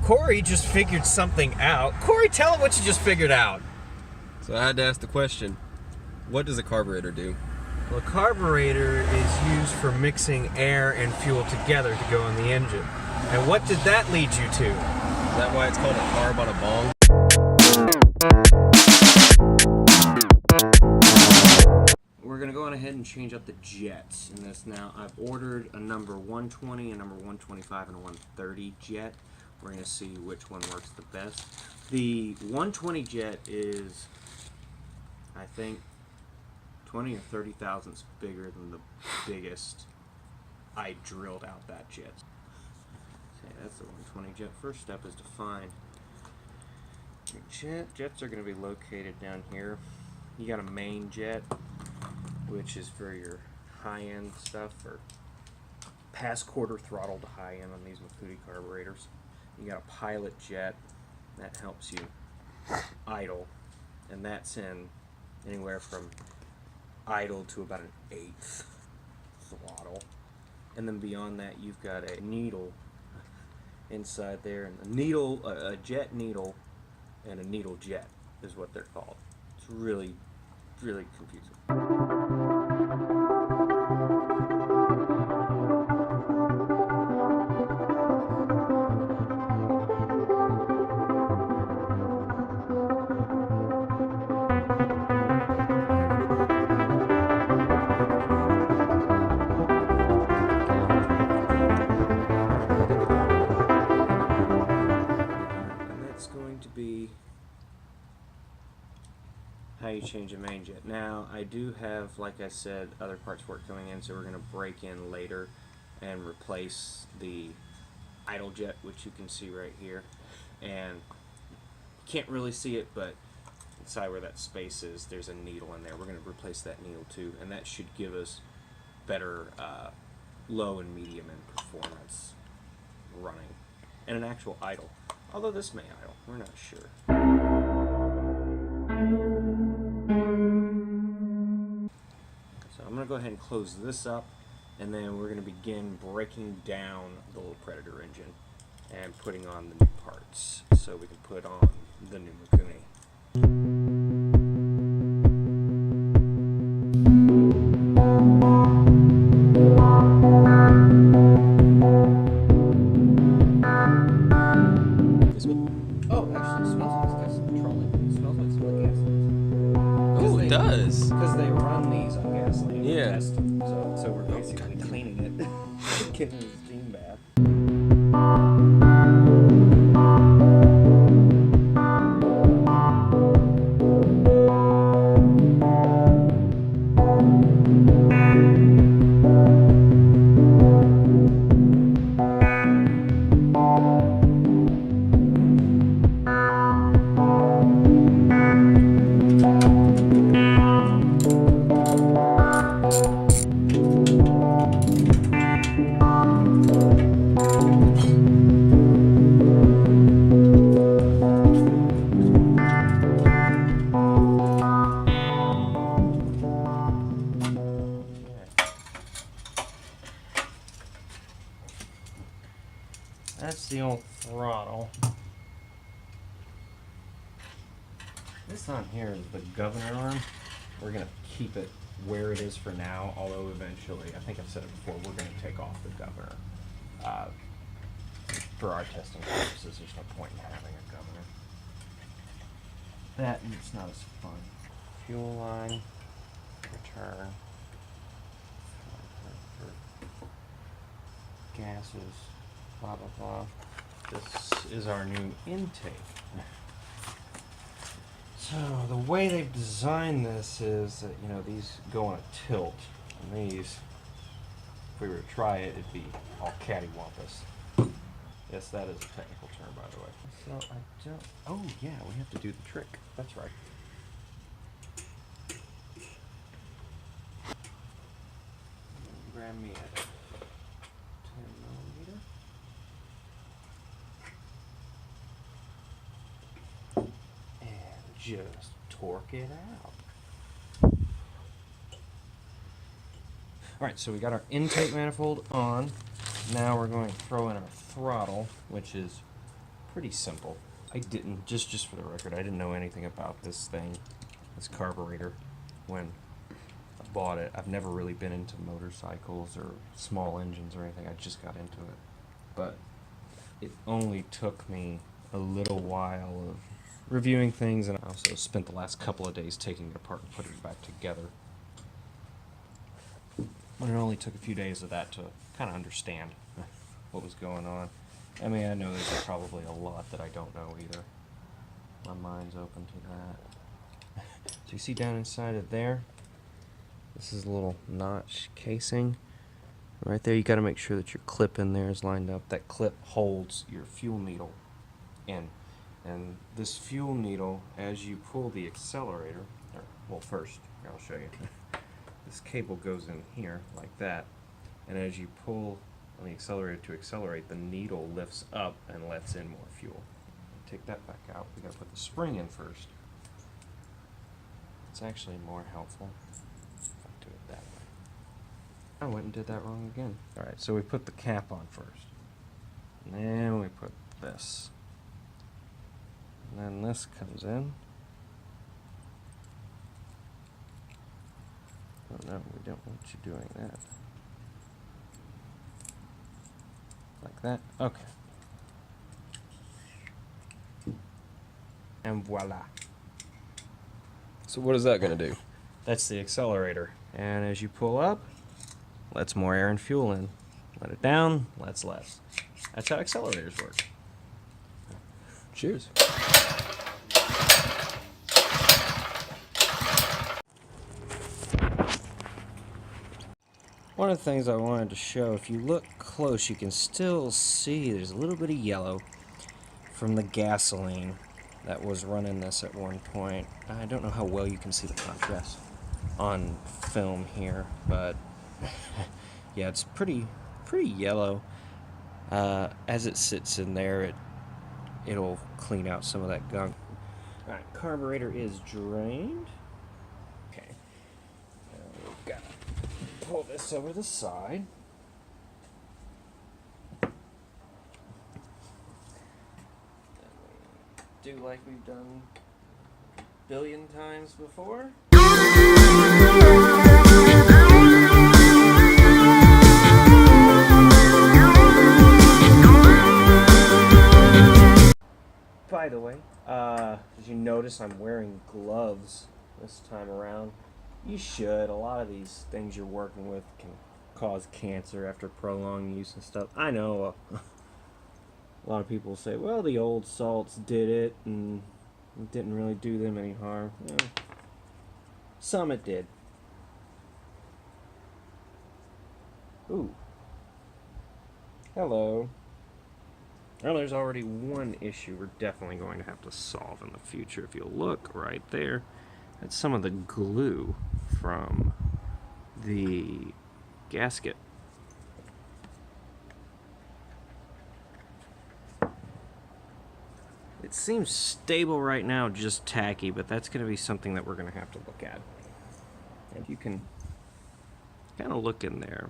Corey just figured something out. Corey, tell him what you just figured out. So I had to ask the question, what does a carburetor do? Well, a carburetor is used for mixing air and fuel together to go in the engine. And what did that lead you to? Is that why it's called a carb on a bong? We're going to go on ahead and change up the jets in this now. I've ordered a number 120, a number 125, and a 130 jet. We're going to see which one works the best. The 120 jet is, I think, 20 or 30 thousandths bigger than the biggest I drilled out that jet. Okay, that's the 120 jet. First step is to find your jet. Jets are going to be located down here. You got a main jet, which is for your high-end stuff, or past quarter throttle to high-end on these Mikuni carburetors. You got a pilot jet that helps you idle, and that's in anywhere from idle to about an 1/8 throttle. And then beyond that, you've got a needle inside there, and a needle, a jet needle, and a needle jet is what they're called. It's really, really confusing. To be how you change a main jet. Now, I do have, like I said, other parts work coming in, so we're going to break in later and replace the idle jet, which you can see right here. And you can't really see it, but inside where that space is, there's a needle in there. We're going to replace that needle too, and that should give us better low and medium in performance running, and an actual idle. Although this may idle, we're not sure. So I'm going to go ahead and close this up, and then we're going to begin breaking down the little Predator engine and putting on the new parts so we can put on the new Mikuni. Does because they run these on gasoline. Yeah. So we're basically cleaning it, getting the steam bath. That's the old throttle. This on here is the governor arm. We're going to keep it where it is for now, although eventually, I think I've said it before, we're going to take off the governor. For our testing purposes, there's no point in having a governor. That, and it's not as fun. Fuel line, return, gases, blah blah blah. This is our new intake. So the way they've designed this is that, you know, these go on a tilt, and these, if we were to try it, it'd be all cattywampus. Yes, that is a technical term, by the way. So I don't. Oh yeah, we have to do the trick. That's right. Grab me a 10mm. And just torque it out. Alright, so we got our intake manifold on. Now we're going to throw in our throttle, which is pretty simple. I didn't, just for the record, I didn't know anything about this thing, this carburetor, when I bought it. I've never really been into motorcycles or small engines or anything. I just got into it. But it only took me a little while of reviewing things, and I also spent the last couple of days taking it apart and putting it back together. But it only took a few days of that to kind of understand what was going on. I mean, I know there's probably a lot that I don't know either. My mind's open to that. So you see down inside of there, this is a little notch casing. Right there, you got to make sure that your clip in there is lined up. That clip holds your fuel needle in. And this fuel needle, as you pull the accelerator, well, first, here, I'll show you. This cable goes in here like that, and as you pull on the accelerator to accelerate, the needle lifts up and lets in more fuel. Take that back out. We gotta put the spring in first. It's actually more helpful if I do it that way. I went and did that wrong again. Alright, so we put the cap on first. And then we put this. And then this comes in. Oh no, we don't want you doing that. Like that? Okay. And voila. So what is that going to do? That's the accelerator. And as you pull up, lets more air and fuel in. Let it down, lets less. That's how accelerators work. Cheers. One of the things I wanted to show, if you look close, you can still see there's a little bit of yellow from the gasoline that was running this at one point. I don't know how well you can see the contrast on film here, but yeah, it's pretty yellow. As it sits in there, it'll clean out some of that gunk. Alright, carburetor is drained. Okay. Now we've got to pull this over the side. Do like we've done a billion times before. By the way, as you notice, I'm wearing gloves this time around. You should. A lot of these things you're working with can cause cancer after prolonged use and stuff. I know a lot of people say, well, the old salts did it and it didn't really do them any harm. Yeah. Some it did. Ooh. Hello. Well, there's already one issue we're definitely going to have to solve in the future. If you look right there, that's some of the glue from the gasket. It seems stable right now, just tacky, but that's going to be something that we're going to have to look at. And you can kind of look in there.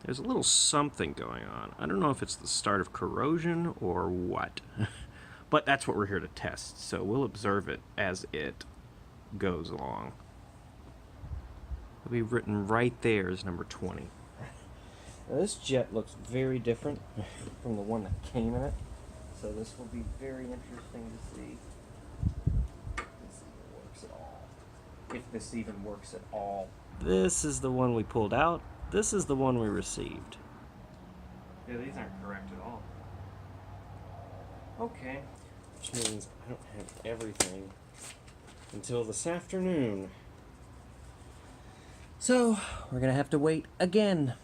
There's a little something going on. I don't know if it's the start of corrosion or what, but that's what we're here to test. So we'll observe it as it goes along. It'll be written right there as number 20. Now this jet looks very different from the one that came in it. So this will be very interesting to see if this even works at all. If this even works at all. This is the one we pulled out. This is the one we received. Yeah, these aren't correct at all. Okay. Which means I don't have everything until this afternoon. So, we're gonna have to wait again.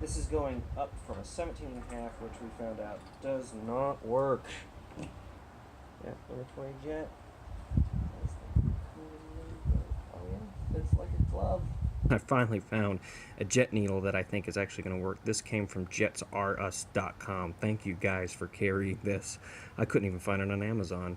This is going up from a 17.5, which we found out does not work. Yeah, number 20 jet. Oh yeah, fits like a glove. I finally found a jet needle that I think is actually going to work. This came from jetsrus.com. Thank you guys for carrying this. I couldn't even find it on Amazon.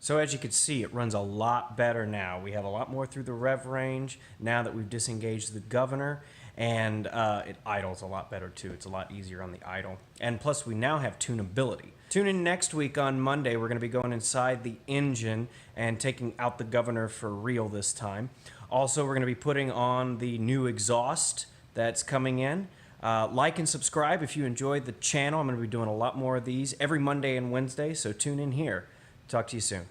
So as you can see, it runs a lot better now. We have a lot more through the rev range now that we've disengaged the governor, and it idles a lot better too. It's a lot easier on the idle. And plus we now have tunability. Tune in next week on Monday. We're going to be going inside the engine and taking out the governor for real this time. Also, we're going to be putting on the new exhaust that's coming in. Like and subscribe if you enjoyed the channel. I'm going to be doing a lot more of these every Monday and Wednesday, so tune in here. Talk to you soon.